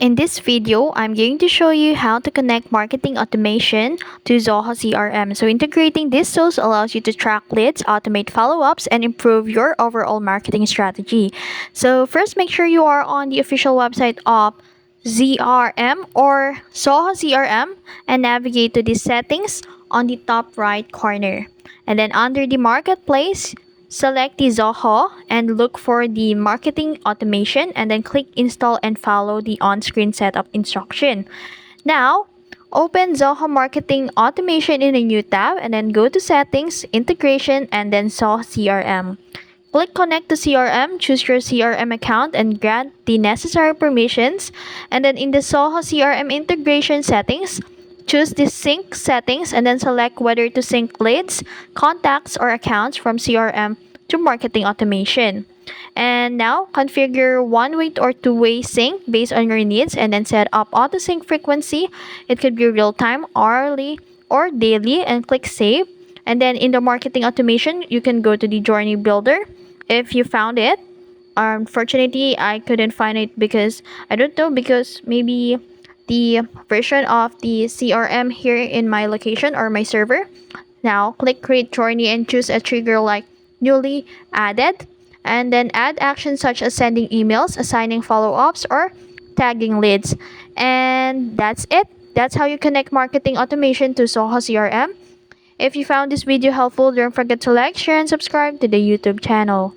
In this video, I'm going to show you how to connect marketing automation to Zoho CRM. So integrating these tools allows you to track leads, automate follow-ups, and improve your overall marketing strategy. So first, make sure you are on the official website of ZRM or Zoho CRM and navigate to the settings on the top right corner. And then under the marketplace, select the Zoho and look for the marketing automation and then click install and follow the on-screen setup instruction. Now, open Zoho marketing automation in a new tab and then go to settings, integration, and then Zoho CRM. Click connect to CRM, choose your CRM account and grant the necessary permissions. And then in the Zoho CRM integration settings, choose the sync settings and then select whether to sync leads, contacts, or accounts from CRM to marketing automation. And now configure one-way or two-way sync based on your needs and then set up auto sync frequency. It could be real-time, hourly, or daily and click save. And then in the marketing automation, you can go to the journey builder if you found it. Unfortunately, I couldn't find it because I don't know, because maybe the version of the CRM here in my location or my server. Now click create journey and choose a trigger like newly added, and then add actions such as sending emails, assigning follow-ups, or tagging leads. And that's it. That's how you connect marketing automation to Zoho CRM. If you found this video helpful, don't forget to like, share, and subscribe to the YouTube channel.